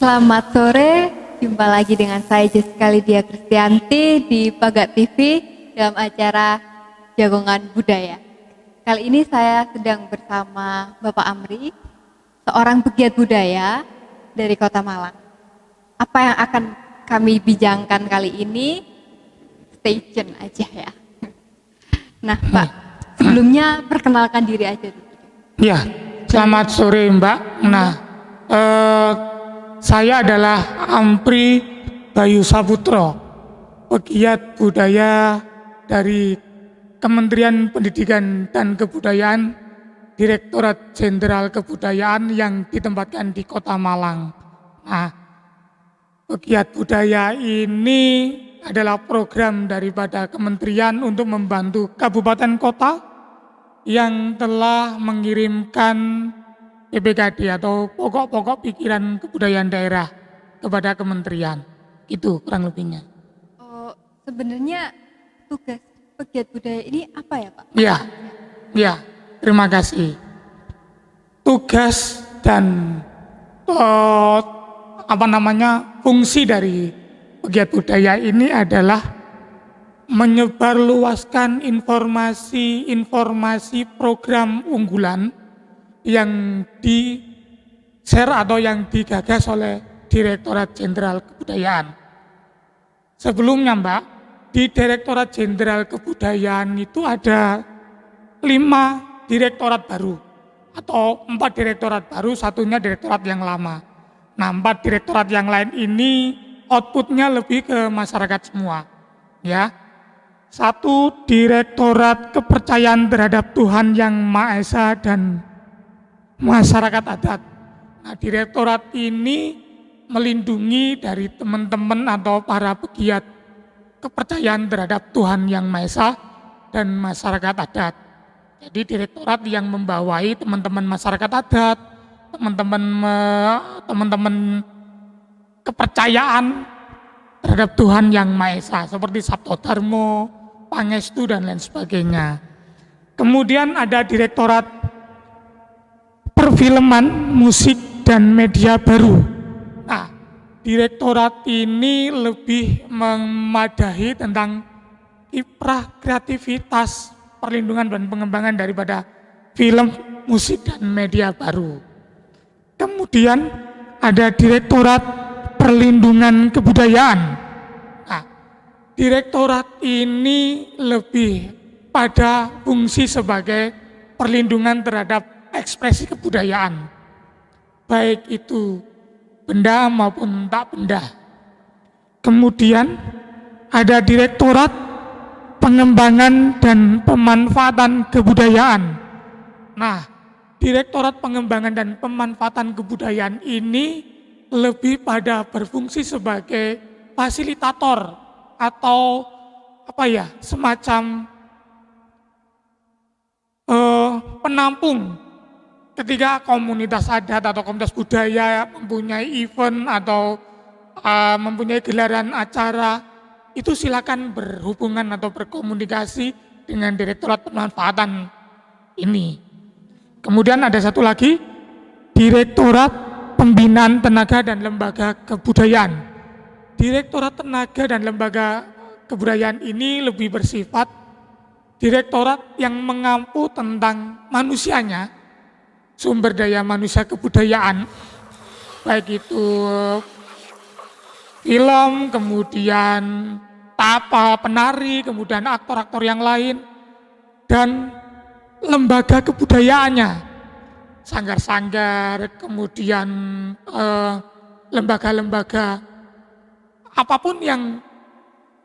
Selamat sore, jumpa lagi dengan saya Jessica Lydia Kristianti di Pagat TV dalam acara Jagongan Budaya. Kali ini saya sedang bersama Bapak Amri, seorang pegiat budaya dari Kota Malang. Apa yang akan kami bincangkan kali ini? Stay tune aja ya. Nah Pak, sebelumnya perkenalkan diri aja dulu. Ya, selamat sore Mbak. Nah, saya adalah Amri Bayu Saputro, pegiat budaya dari Kementerian Pendidikan dan Kebudayaan, Direktorat Jenderal Kebudayaan yang ditempatkan di Kota Malang. Nah, pegiat budaya ini adalah program daripada kementerian untuk membantu kabupaten kota yang telah mengirimkan PPKD atau pokok-pokok pikiran kebudayaan daerah kepada kementerian. Itu kurang lebihnya. Oh, sebenarnya tugas pegiat budaya ini apa ya Pak? Ya, terima kasih. Tugas dan fungsi dari pegiat budaya ini adalah menyebarluaskan informasi program unggulan yang di-share atau yang digagas oleh Direktorat Jenderal Kebudayaan. Sebelumnya Mbak, di Direktorat Jenderal Kebudayaan itu ada 5 direktorat baru atau 4 direktorat baru, satunya direktorat yang lama. Nah, 4 direktorat yang lain ini outputnya lebih ke masyarakat semua. Ya, 1 Direktorat Kepercayaan terhadap Tuhan Yang Maha Esa dan Masyarakat Adat. Nah, direktorat ini melindungi dari teman-teman atau para pegiat kepercayaan terhadap Tuhan Yang Maha Esa dan masyarakat adat. Jadi direktorat yang membawahi teman-teman masyarakat adat, teman-teman kepercayaan terhadap Tuhan Yang Maha Esa seperti Sabto Dharma, Pangestu dan lain sebagainya. Kemudian ada direktorat Perfilman, Musik dan Media Baru. Nah, direktorat ini lebih memadahi tentang kiprah kreativitas, perlindungan dan pengembangan daripada film, musik dan media baru. Kemudian ada Direktorat Perlindungan Kebudayaan. Nah, direktorat ini lebih pada fungsi sebagai perlindungan terhadap ekspresi kebudayaan, baik itu benda maupun tak benda. Kemudian ada Direktorat Pengembangan dan Pemanfaatan Kebudayaan. Nah, Direktorat Pengembangan dan Pemanfaatan Kebudayaan ini lebih pada berfungsi sebagai fasilitator atau semacam penampung ketika komunitas adat atau komunitas budaya mempunyai event atau mempunyai gelaran acara, itu silakan berhubungan atau berkomunikasi dengan Direktorat Pemanfaatan ini. Kemudian ada satu lagi, Direktorat Pembinaan Tenaga dan Lembaga Kebudayaan. Direktorat Tenaga dan Lembaga Kebudayaan ini lebih bersifat direktorat yang mengampu tentang manusianya, sumber daya manusia kebudayaan, baik itu film, kemudian penari, kemudian aktor-aktor yang lain, dan lembaga kebudayaannya, sanggar-sanggar, kemudian lembaga-lembaga apapun yang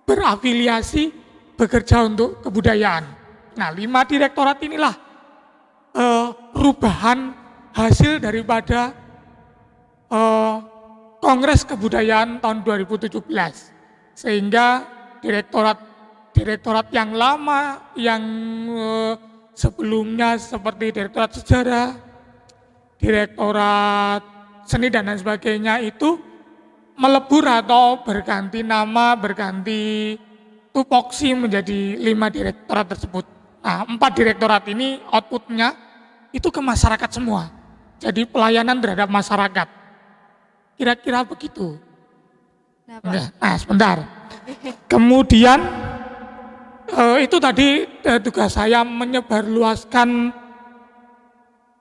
berafiliasi bekerja untuk kebudayaan. Nah, 5 direktorat inilah perubahan hasil daripada Kongres Kebudayaan tahun 2017, sehingga direktorat yang lama yang sebelumnya seperti Direktorat Sejarah, Direktorat Seni dan lain sebagainya itu melebur atau berganti nama, berganti tupoksi menjadi 5 direktorat tersebut. Nah, 4 direktorat ini outputnya itu ke masyarakat semua. Jadi pelayanan terhadap masyarakat. Kira-kira begitu. Nah, Pak. Nah, sebentar. Kemudian itu tadi tugas saya menyebarluaskan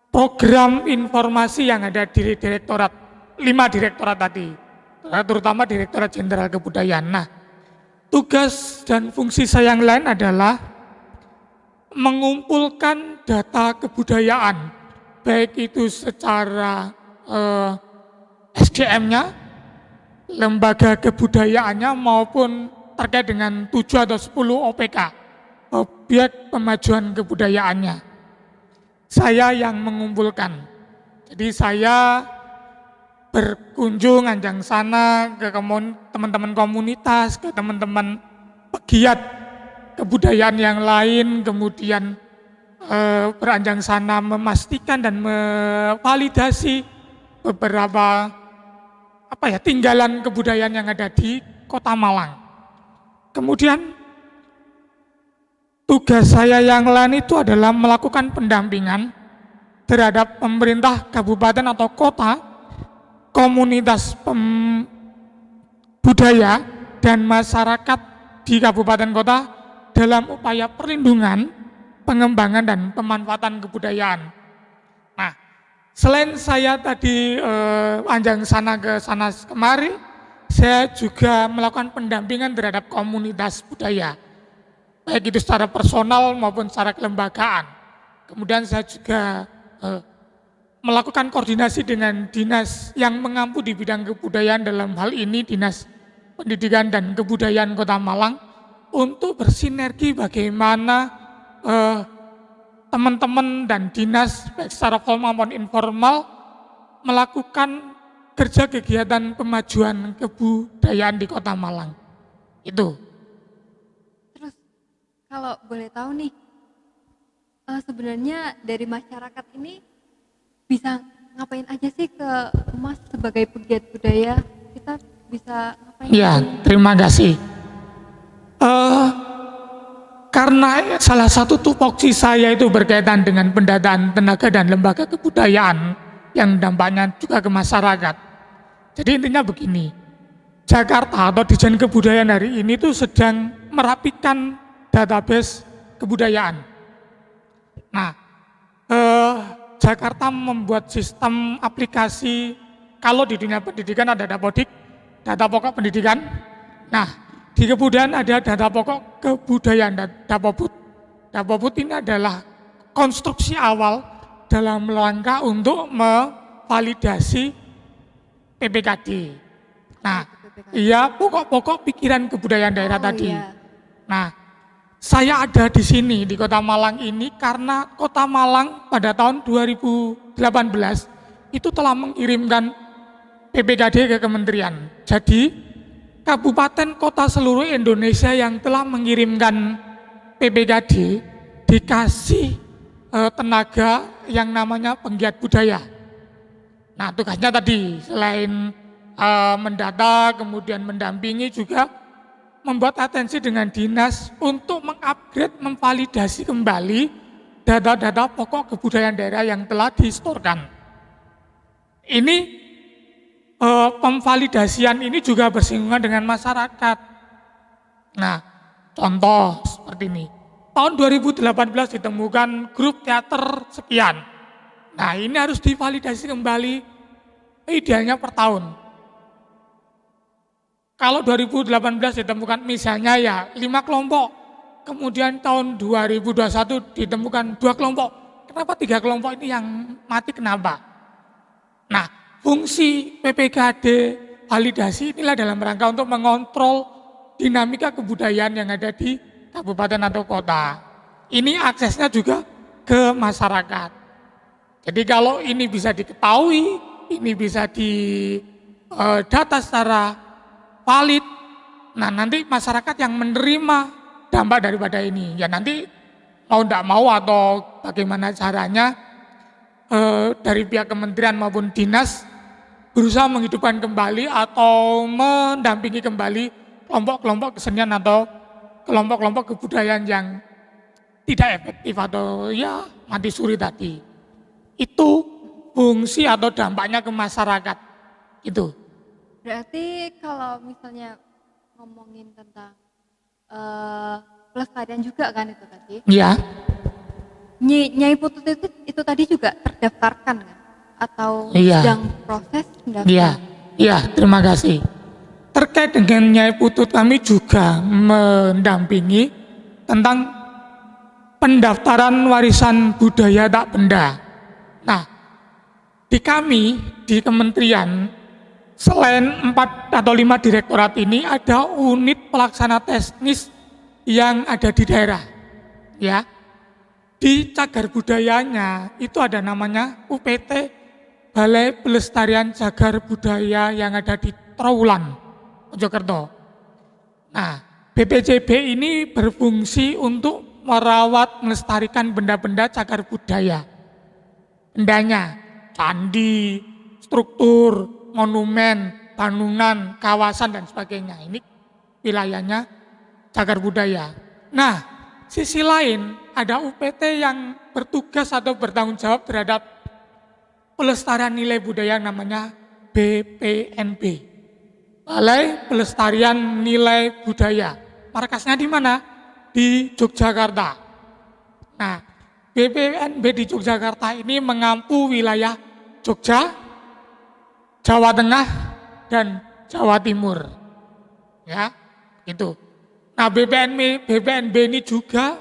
program informasi yang ada di direktorat, 5 direktorat tadi, terutama Direktorat Jenderal Kebudayaan. Nah, tugas dan fungsi saya yang lain adalah mengumpulkan data kebudayaan, baik itu secara SDM-nya, lembaga kebudayaannya maupun terkait dengan 7 atau 10 OPK, objek pemajuan kebudayaannya. Saya yang mengumpulkan. Jadi saya berkunjung anjang sana ke teman-teman komunitas, ke teman-teman pegiat kebudayaan yang lain, kemudian beranjang sana memastikan dan memvalidasi beberapa tinggalan kebudayaan yang ada di Kota Malang. Kemudian tugas saya yang lain itu adalah melakukan pendampingan terhadap pemerintah kabupaten atau kota, komunitas budaya dan masyarakat di kabupaten kota dalam upaya perlindungan, pengembangan dan pemanfaatan kebudayaan. Nah, selain saya tadi anjang sana ke sana kemari, saya juga melakukan pendampingan terhadap komunitas budaya, baik itu secara personal maupun secara kelembagaan. Kemudian saya juga melakukan koordinasi dengan dinas yang mengampu di bidang kebudayaan, dalam hal ini Dinas Pendidikan dan Kebudayaan Kota Malang, untuk bersinergi bagaimana teman-teman dan dinas baik secara formal maupun informal melakukan kerja kegiatan pemajuan kebudayaan di Kota Malang. Itu. Terus kalau boleh tahu nih, sebenarnya dari masyarakat ini bisa ngapain aja sih ke Mas sebagai pegiat budaya? Kita bisa ngapain? Ya, terima kasih. Karena salah satu tupoksi saya itu berkaitan dengan pendataan tenaga dan lembaga kebudayaan yang dampaknya juga ke masyarakat. Jadi intinya begini, Jakarta atau Dijen Kebudayaan hari ini tuh sedang merapikan database kebudayaan. Nah, Jakarta membuat sistem aplikasi, kalau di dunia pendidikan ada Dapodik, data pokok pendidikan. Nah, di kebudayaan ada data pokok kebudayaan dan Dapobud. Dapobud ini adalah konstruksi awal dalam rangka untuk memvalidasi PPKD. Nah, iya pokok-pokok pikiran kebudayaan daerah tadi. Iya. Nah, saya ada di sini di Kota Malang ini karena Kota Malang pada tahun 2018 itu telah mengirimkan PPKD ke kementerian. Jadi kabupaten kota seluruh Indonesia yang telah mengirimkan PPKD dikasih tenaga yang namanya penggiat budaya. Nah, tugasnya tadi selain mendata, kemudian mendampingi, juga membuat atensi dengan dinas untuk mengupgrade, memvalidasi kembali data-data pokok kebudayaan daerah yang telah distorkan. Ini pemvalidasian ini juga bersinggungan dengan masyarakat. Nah, contoh seperti ini. Tahun 2018 ditemukan grup teater sekian. Nah, ini harus divalidasi kembali, idealnya per tahun. Kalau 2018 ditemukan misalnya ya 5 kelompok, kemudian tahun 2021 ditemukan 2 kelompok. Kenapa 3 kelompok ini yang mati, kenapa? Nah, fungsi PPKD validasi inilah dalam rangka untuk mengontrol dinamika kebudayaan yang ada di kabupaten atau kota. Ini aksesnya juga ke masyarakat. Jadi kalau ini bisa diketahui, ini bisa didata secara valid, nah nanti masyarakat yang menerima dampak daripada ini, ya nanti mau tidak mau atau bagaimana caranya dari pihak kementerian maupun dinas berusaha menghidupkan kembali atau mendampingi kembali kelompok-kelompok kesenian atau kelompok-kelompok kebudayaan yang tidak efektif atau ya mati suri tadi. Itu fungsi atau dampaknya ke masyarakat. Itu. Berarti kalau misalnya ngomongin tentang pelestarian juga kan itu tadi. Ya, Nyai Putut itu tadi juga terdaftarkan kan? Atau iya, sedang proses iya, pendaftaran? iya, terima kasih. Terkait dengan Nyai Putut, kami juga mendampingi tentang pendaftaran warisan budaya tak benda. Nah, di kami, di kementerian, selain 4 atau 5 direktorat ini, ada unit pelaksana teknis yang ada di daerah. Ya, di cagar budayanya itu ada namanya UPT, Balai Pelestarian Cagar Budaya yang ada di Trowulan, Mojokerto. Nah, BPCB ini berfungsi untuk merawat, melestarikan benda-benda cagar budaya. Bendanya, candi, struktur, monumen, bangunan, kawasan, dan sebagainya. Ini wilayahnya cagar budaya. Nah, sisi lain ada UPT yang bertugas atau bertanggung jawab terhadap pelestarian nilai budaya yang namanya BPNB. Balai Pelestarian Nilai Budaya. Markasnya di mana? Di Yogyakarta. Nah, BPNB di Yogyakarta ini mengampu wilayah Jogja, Jawa Tengah, dan Jawa Timur. Ya, itu. Nah, BPNB ini juga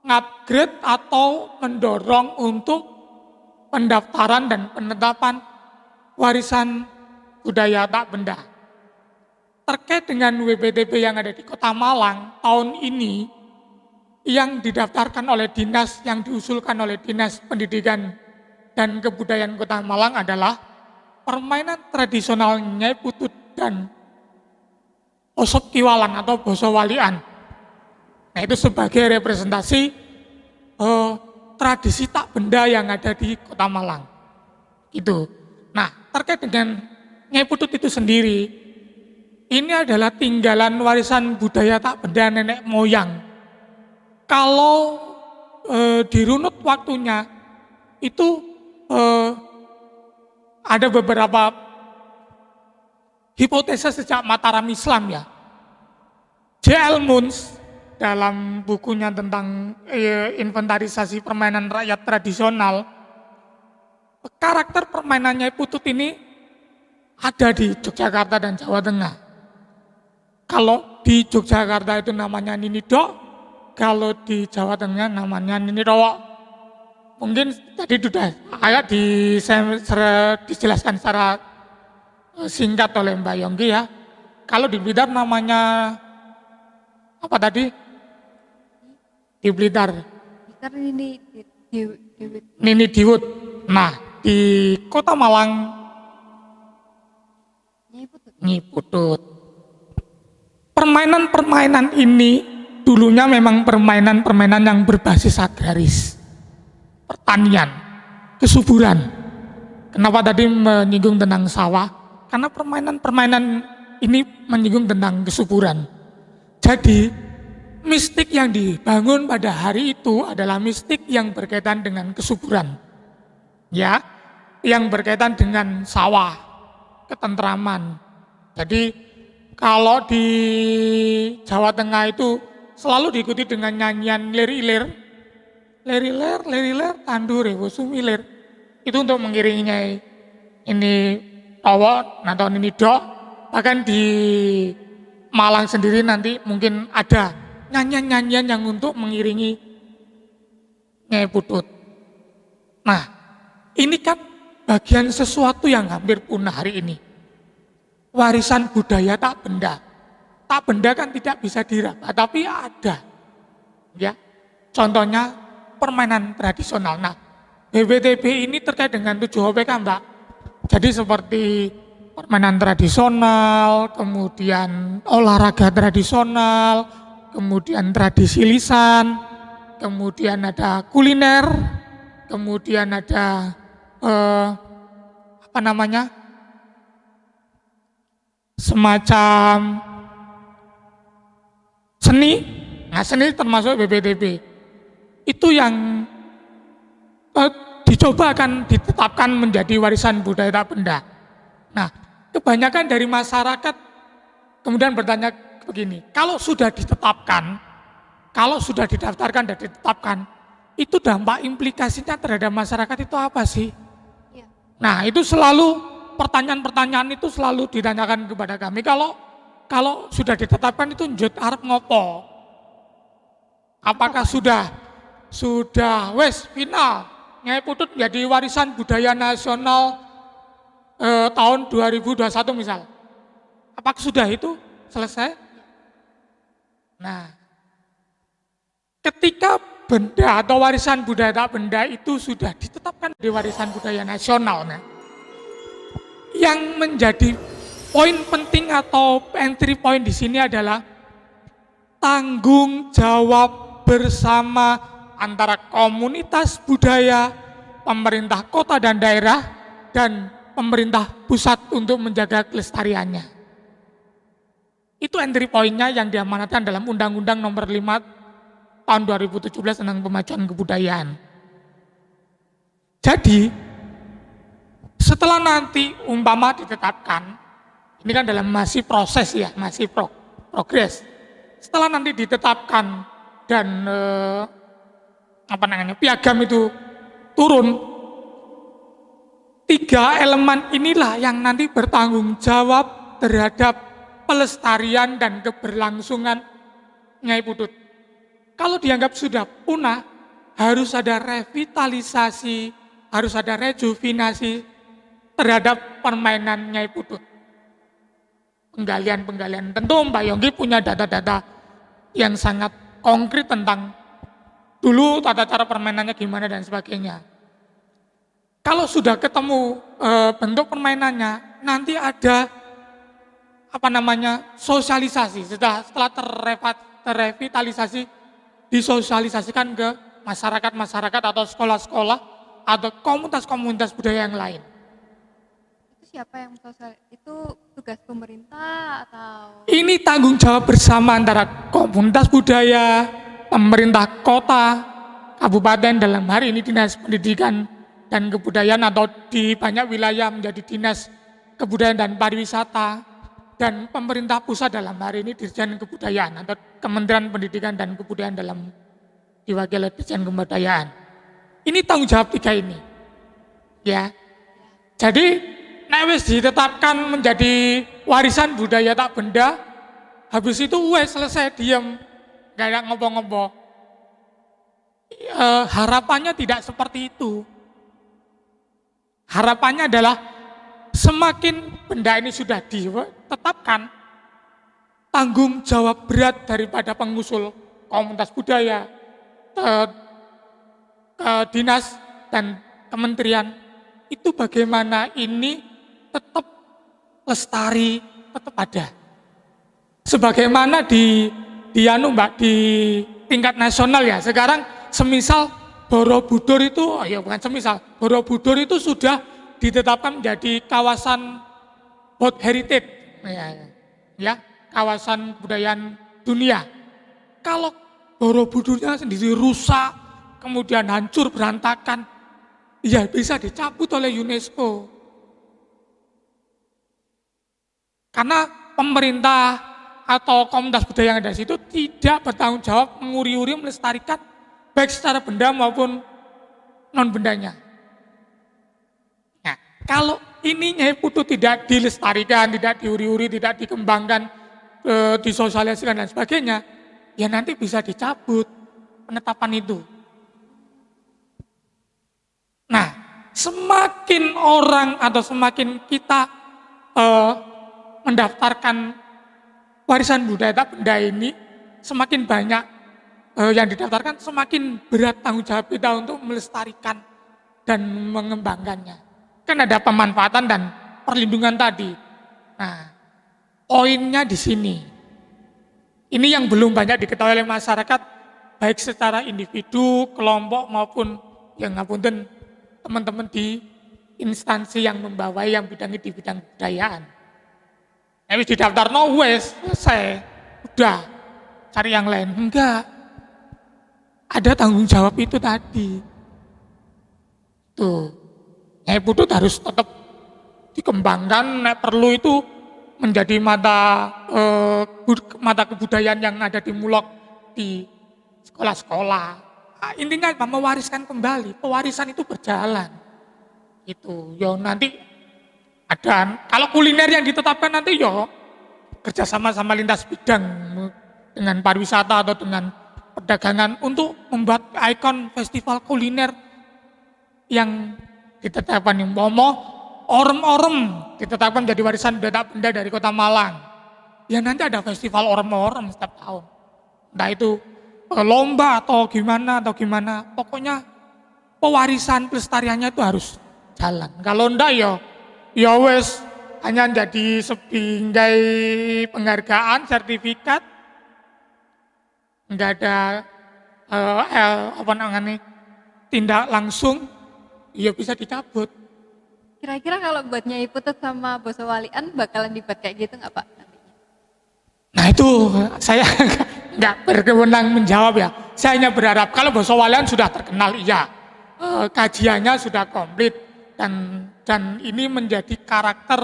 mengupgrade atau mendorong untuk pendaftaran dan penetapan warisan budaya tak benda. Terkait dengan WPTB yang ada di Kota Malang tahun ini, yang didaftarkan oleh dinas, yang diusulkan oleh Dinas Pendidikan dan Kebudayaan Kota Malang adalah permainan tradisional Nyai Putut dan Osok Kiwalan atau Boso Walian. Nah, itu sebagai representasi tradisi tak benda yang ada di Kota Malang. Itu. Nah, terkait dengan Nyai Putut itu sendiri, ini adalah tinggalan warisan budaya tak benda nenek moyang. Kalau dirunut waktunya, itu ada beberapa hipotesa sejak Mataram Islam ya. J.L. Munz dalam bukunya tentang inventarisasi permainan rakyat tradisional, karakter permainannya Putut ini ada di Yogyakarta dan Jawa Tengah. Kalau di Yogyakarta itu namanya Nini Dok, kalau di Jawa Tengah namanya Nini Rowok. Mungkin tadi sudah agak dijelaskan secara singkat oleh Mbak Yonggi ya. Kalau di Blitar namanya apa tadi? Di Blitar. Blitar ini Nini Diwut. Nah, di Kota Malang Nyai Putut. Permainan-permainan ini dulunya memang permainan-permainan yang berbasis agraris. Pertanian, kesuburan. Kenapa tadi menyinggung tentang sawah? Karena permainan-permainan ini menyinggung tentang kesuburan. Jadi, mistik yang dibangun pada hari itu adalah mistik yang berkaitan dengan kesuburan. Ya, yang berkaitan dengan sawah, ketentraman. Jadi, kalau di Jawa Tengah itu selalu diikuti dengan nyanyian lir-ilir. Lir-ilir, tandur, sumilir. Itu untuk mengiringinya ini Rowo atau ini Dok. Bahkan di Malang sendiri nanti mungkin ada nyanyian-nyanyian yang untuk mengiringi Nyai Putut. Nah, ini kan bagian sesuatu yang hampir punah hari ini. Warisan budaya tak benda. Tak benda kan tidak bisa diraba, tapi ada. Ya, contohnya permainan tradisional. Nah, BPTB ini terkait dengan 7 OPK, Mbak. Jadi seperti permainan tradisional, kemudian olahraga tradisional, kemudian tradisi lisan, kemudian ada kuliner, kemudian ada semacam seni. Nah, seni termasuk BPTB. Itu yang dicoba akan ditetapkan menjadi warisan budaya tak benda. Nah, kebanyakan dari masyarakat kemudian bertanya begini, kalau sudah ditetapkan, kalau sudah didaftarkan dan ditetapkan, itu dampak implikasinya terhadap masyarakat itu apa sih? Iya. Nah, itu selalu pertanyaan-pertanyaan itu selalu ditanyakan kepada kami. Kalau sudah ditetapkan itu njut arep ngopo? Apakah sudah wes final Nyai Putut menjadi warisan budaya nasional tahun 2021 misal? Apakah sudah itu selesai? Nah, ketika benda atau warisan budaya tak benda itu sudah ditetapkan di warisan budaya nasional, nah, yang menjadi poin penting atau entry point di sini adalah tanggung jawab bersama antara komunitas budaya, pemerintah kota dan daerah, dan pemerintah pusat untuk menjaga kelestariannya. Itu entry point-nya yang diamanatkan dalam Undang-Undang Nomor 5 tahun 2017 tentang pemajuan kebudayaan. Jadi, setelah nanti umpama ditetapkan, ini kan dalam masih proses ya, masih progres. Setelah nanti ditetapkan dan piagam itu turun, 3 elemen inilah yang nanti bertanggung jawab terhadap pelestarian dan keberlangsungan Nyai Putut. Kalau dianggap sudah punah, harus ada revitalisasi, harus ada rejuvenasi terhadap permainan Nyai Putut. Penggalian. Tentu Mbak Yonggi punya data-data yang sangat konkret tentang dulu tata cara permainannya gimana dan sebagainya. Kalau sudah ketemu bentuk permainannya, nanti ada sosialisasi. Setelah terrevitalisasi, disosialisasikan ke masyarakat atau sekolah-sekolah atau komunitas-komunitas budaya yang lain. Itu siapa yang sosial? Itu tugas pemerintah atau? Ini tanggung jawab bersama antara komunitas budaya, pemerintah kota, kabupaten, dalam hari ini Dinas Pendidikan dan Kebudayaan atau di banyak wilayah menjadi Dinas Kebudayaan dan Pariwisata, dan pemerintah pusat dalam hari ini Dirjen Kebudayaan atau Kementerian Pendidikan dan Kebudayaan dalam diwakili Dirjen Kebudayaan. Ini tanggung jawab 3 ini. Ya. Jadi nek wis ditetapkan menjadi warisan budaya tak benda, habis itu wes selesai diam, gak ada ngopo-ngopo. Harapannya tidak seperti itu. Harapannya adalah semakin benda ini sudah ditetapkan, tanggung jawab berat daripada pengusul komunitas budaya, dinas dan kementerian itu bagaimana ini tetap lestari, tetap ada. Sebagaimana di tingkat nasional ya. Sekarang semisal Borobudur itu, Borobudur itu sudah ditetapkan menjadi kawasan World Heritage, ya, kawasan kebudayaan dunia. Kalau Borobudurnya sendiri rusak, kemudian hancur berantakan, ya bisa dicabut oleh UNESCO. Karena pemerintah atau komunitas budaya yang ada di situ tidak bertanggung jawab menguri-uri melestarikan baik secara benda maupun non bendanya. Nah, kalau ini Nyai Putut tidak dilestarikan, tidak diuri-uri, tidak dikembangkan, disosialisasikan dan sebagainya, ya nanti bisa dicabut penetapan itu. Nah, semakin orang atau semakin kita mendaftarkan warisan budaya tak benda ini, semakin banyak yang didaftarkan, semakin berat tanggung jawab kita untuk melestarikan dan mengembangkannya. Kan ada pemanfaatan dan perlindungan tadi. Nah, poinnya di sini. Ini yang belum banyak diketahui oleh masyarakat, baik secara individu, kelompok maupun yang ngapunten teman-teman di instansi yang membawai yang bidangi di bidang kebudayaan. Habis didaftar wes selesai, udah cari yang lain. Enggak. Ada tanggung jawab itu tadi. Tuh, Nyai Putut harus tetap dikembangkan, nek perlu itu menjadi mata kebudayaan yang ada di Mulok di sekolah-sekolah. Nah, intinya apa? Mewariskan kembali, pewarisan itu berjalan. Itu, yo nanti ada, kalau kuliner yang ditetapkan nanti yo kerjasama sama lintas bidang dengan pariwisata atau dengan perdagangan untuk membuat ikon festival kuliner yang ditetapkan yang orem-orem ditetapkan menjadi warisan budaya tak benda dari Kota Malang. Ya nanti ada festival orem-orem setiap tahun. Entah itu lomba atau gimana, pokoknya pewarisan pelestariannya itu harus jalan. Kalau enggak ya wes hanya jadi sebingkai penghargaan, sertifikat, enggak ada tindak langsung, ya bisa dicabut. Kira-kira kalau buat Nyai Putut sama Boso Walian bakalan dibuat kayak gitu nggak Pak? Nah itu saya nggak berkewenang menjawab ya. Saya hanya berharap kalau Boso Walian sudah terkenal, iya, kajiannya sudah komplit dan ini menjadi karakter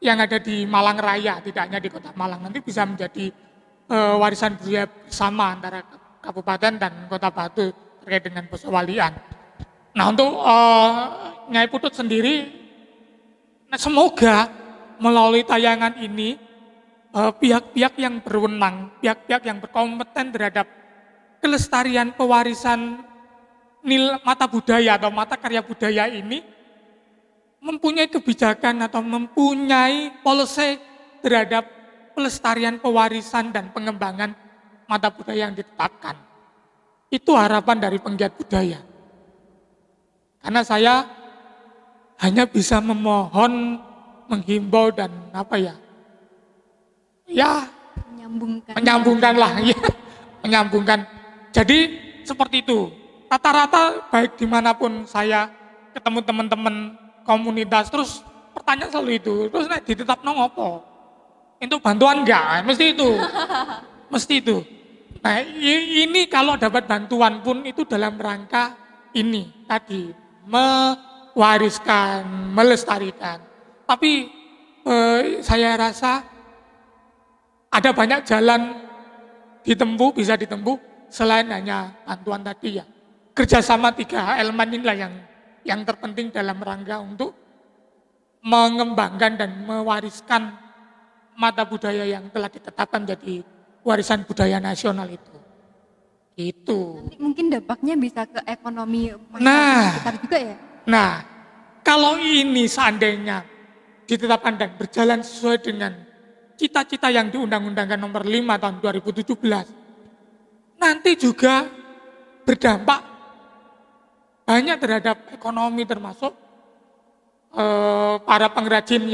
yang ada di Malang Raya, tidak hanya di Kota Malang. Nanti bisa menjadi warisan budaya bersama antara Kabupaten dan Kota Batu terkait dengan Boso Walian. Nah untuk Nyai Putut sendiri, semoga melalui tayangan ini pihak-pihak yang berwenang, pihak-pihak yang berkompeten terhadap kelestarian pewarisan mata budaya atau mata karya budaya ini mempunyai kebijakan atau mempunyai policy terhadap pelestarian pewarisan dan pengembangan mata budaya yang ditetapkan. Itu harapan dari penggiat budaya. Karena saya hanya bisa memohon, menghimbau dan menyambungkan lah, ya, menyambungkan. Jadi seperti itu. Rata-rata baik dimanapun saya ketemu teman-teman komunitas, terus pertanyaan selalu itu, terus ditetap ngopo? Untuk bantuan enggak? Mesti itu. Nah ini kalau dapat bantuan pun itu dalam rangka ini tadi, mewariskan, melestarikan. Tapi saya rasa ada banyak jalan bisa ditempuh selain hanya bantuan tadi ya. Kerjasama 3 elemen inilah yang terpenting dalam rangka untuk mengembangkan dan mewariskan mata budaya yang telah ditetapkan menjadi warisan budaya nasional itu. Itu. Nanti mungkin dampaknya bisa ke ekonomi masyarakat sekitar juga ya? Nah, kalau ini seandainya ditetapkan dan berjalan sesuai dengan cita-cita yang diundang-undangkan nomor 5 tahun 2017, nanti juga berdampak banyak terhadap ekonomi termasuk para pengrajin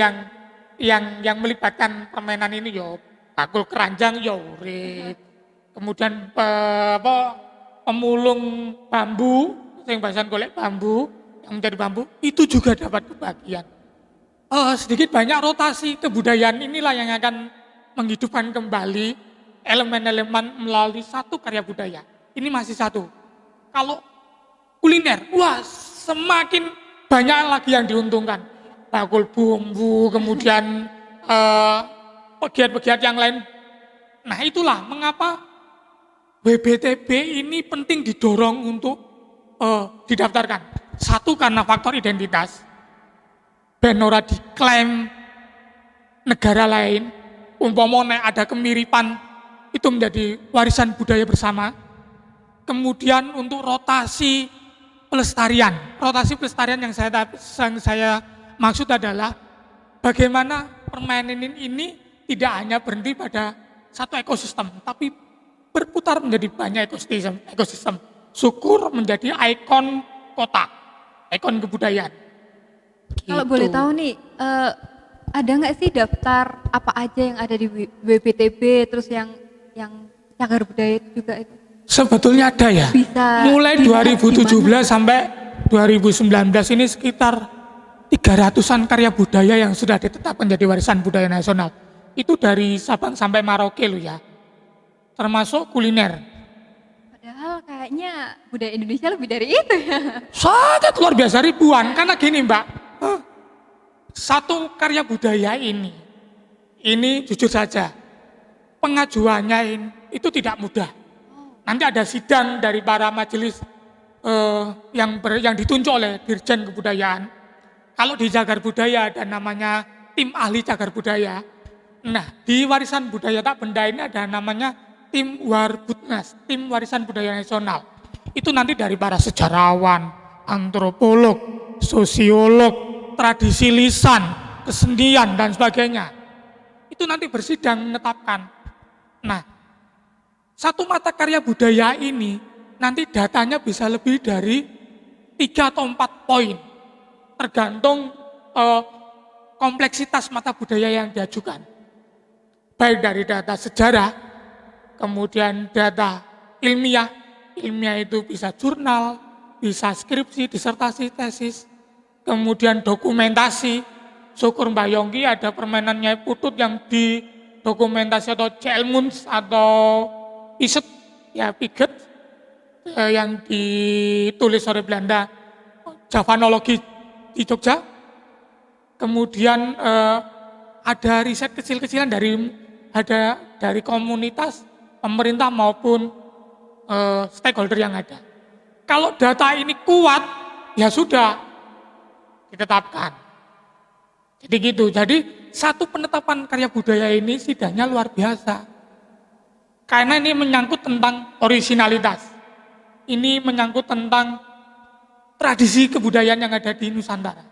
yang melibatkan permainan ini bakul keranjang urip. Kemudian pemulung bambu, yang bahasan golek bambu, yang menjadi bambu, itu juga dapat kebagian. Sedikit banyak rotasi kebudayaan inilah yang akan menghidupkan kembali elemen-elemen melalui satu karya budaya. Ini masih satu. Kalau kuliner, semakin banyak lagi yang diuntungkan. Bakul bumbu, kemudian pegiat-pegiat yang lain. Nah itulah mengapa WBTB ini penting didorong untuk didaftarkan. Satu karena faktor identitas. Ben ora diklaim negara lain, umpamanya ada kemiripan, itu menjadi warisan budaya bersama. Kemudian untuk rotasi pelestarian yang saya maksud adalah bagaimana permainan ini tidak hanya berhenti pada satu ekosistem, tapi berputar menjadi banyak ekosistem. Syukur menjadi ikon kota, ikon kebudayaan. Kalau boleh tahu nih, ada nggak sih daftar apa aja yang ada di WBTB, terus yang cagar budaya itu juga itu? Sebetulnya ada ya. Bisa mulai 2017 sampai 2019 ini sekitar 300-an karya budaya yang sudah ditetapkan menjadi warisan budaya nasional. Itu dari Sabang sampai Merauke loh ya. Termasuk kuliner. Padahal kayaknya budaya Indonesia lebih dari itu ya. Sangat luar biasa ribuan. Karena gini Mbak, Satu karya budaya ini jujur saja, pengajuannya itu tidak mudah. Nanti ada sidang dari para majelis yang ditunjuk oleh Dirjen Kebudayaan. Kalau di Cagar Budaya ada namanya tim ahli cagar budaya. Nah, di warisan budaya tak benda ini ada namanya tim Warbudnas, tim warisan budaya nasional. Itu nanti dari para sejarawan, antropolog, sosiolog, tradisi lisan, kesenian dan sebagainya. Itu nanti bersidang menetapkan. Nah, satu mata karya budaya ini nanti datanya bisa lebih dari 3 atau 4 poin. Tergantung kompleksitas mata budaya yang diajukan. Baik dari data sejarah, kemudian data ilmiah. Ilmiah itu bisa jurnal, bisa skripsi, disertasi, tesis. Kemudian dokumentasi. Syukur Mbak Yongki ada permainan Nyai Putut yang didokumentasi atau Chelmunds atau Iset, ya Piget, yang ditulis oleh Belanda, Javanologi di Jogja. Kemudian ada riset kecil-kecilan dari komunitas, pemerintah maupun stakeholder yang ada. Kalau data ini kuat, ya sudah ditetapkan. Jadi gitu. Jadi satu penetapan karya budaya ini sidangnya luar biasa. Karena ini menyangkut tentang orisinalitas. Ini menyangkut tentang tradisi kebudayaan yang ada di Nusantara.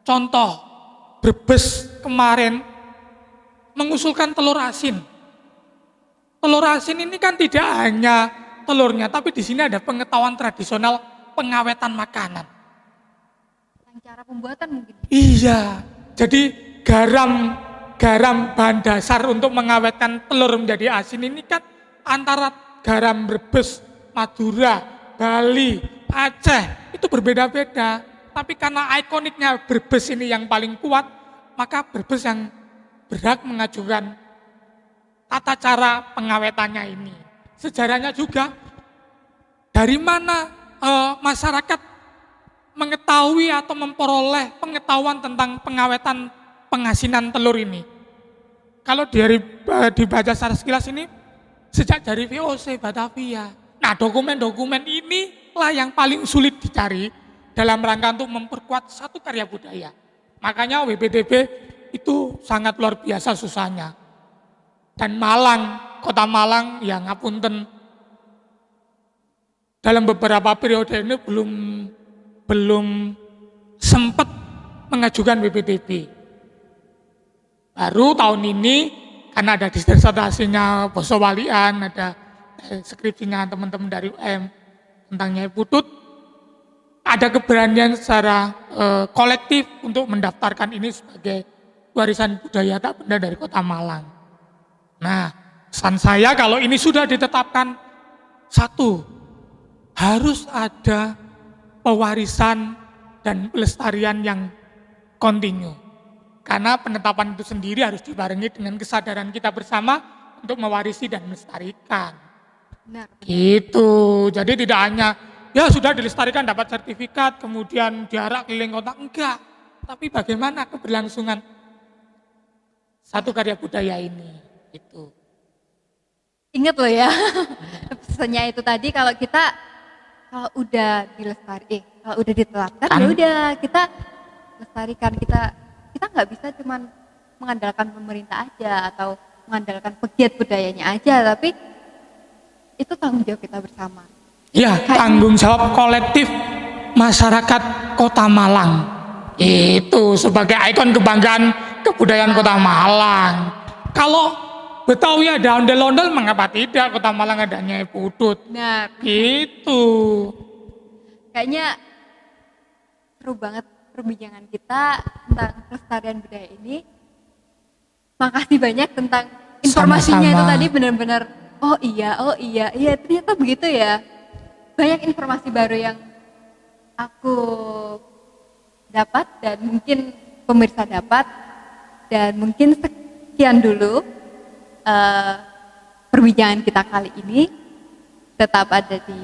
Contoh, Brebes kemarin mengusulkan telur asin. Telur asin ini kan tidak hanya telurnya, tapi di sini ada pengetahuan tradisional pengawetan makanan. Cara pembuatan mungkin. Iya, jadi garam bahan dasar untuk mengawetkan telur menjadi asin ini kan antara garam Brebes, Madura, Bali, Aceh itu berbeda-beda. Tapi karena ikoniknya Brebes ini yang paling kuat, maka Brebes yang berhak mengajukan tata cara pengawetannya ini. Sejarahnya juga dari mana masyarakat mengetahui atau memperoleh pengetahuan tentang pengawetan pengasinan telur ini. Kalau dibaca secara sekilas ini sejak dari VOC Batavia. Nah, dokumen-dokumen inilah yang paling sulit dicari dalam rangka untuk memperkuat satu karya budaya. Makanya WPTB itu sangat luar biasa susahnya. Dan Malang, kota Malang yang ngapunten dalam beberapa periode ini belum sempat mengajukan WPTB. Baru tahun ini karena ada disertasinya Boso Walian, ada skripsinya teman-teman dari UM tentang Nyai Putut, ada keberanian secara kolektif untuk mendaftarkan ini sebagai warisan budaya tak benda dari kota Malang. Nah, pesan saya kalau ini sudah ditetapkan, satu, harus ada pewarisan dan pelestarian yang kontinu. Karena penetapan itu sendiri harus dibarengi dengan kesadaran kita bersama untuk mewarisi dan melestarikan. Benar. Gitu. Jadi tidak hanya ya sudah dilestarikan dapat sertifikat kemudian diarak keliling kota, enggak. Tapi bagaimana keberlangsungan satu karya budaya ini itu. Ingat loh ya, pesannya itu tadi kalau udah kalau udah ditetapkan ya udah kita lestarikan, kita nggak bisa cuman mengandalkan pemerintah aja atau mengandalkan pegiat budayanya aja, tapi itu tanggung jawab kita bersama. Ya, tanggung jawab kolektif masyarakat Kota Malang. Itu sebagai ikon kebanggaan kebudayaan Kota Malang. Kalau Betawi ada ondel-ondel, mengapa tidak Kota Malang ada Nyai Putut? Nah, Itu. Kayaknya seru banget perbincangan kita tentang pelestarian budaya ini. Makasih banyak tentang informasinya. Sama-sama. Itu tadi benar-benar oh iya ternyata begitu ya. Banyak informasi baru yang aku dapat dan mungkin pemirsa dapat, dan mungkin sekian dulu perbincangan kita kali ini. Tetap ada di